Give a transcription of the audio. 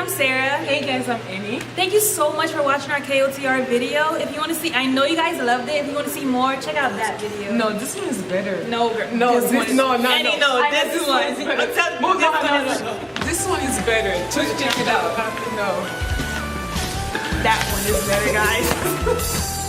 I'm Sarah. Hey guys, I'm Annie. Thank you so much for watching our KOTR video. If you want to see, I know you guys loved it. If you want to see more, check out that video. No, this one is better. No, girl. No, this this, one is, no, no, Annie, no. this one is better. No. This one is better. Just check it out. No. That one is better, guys.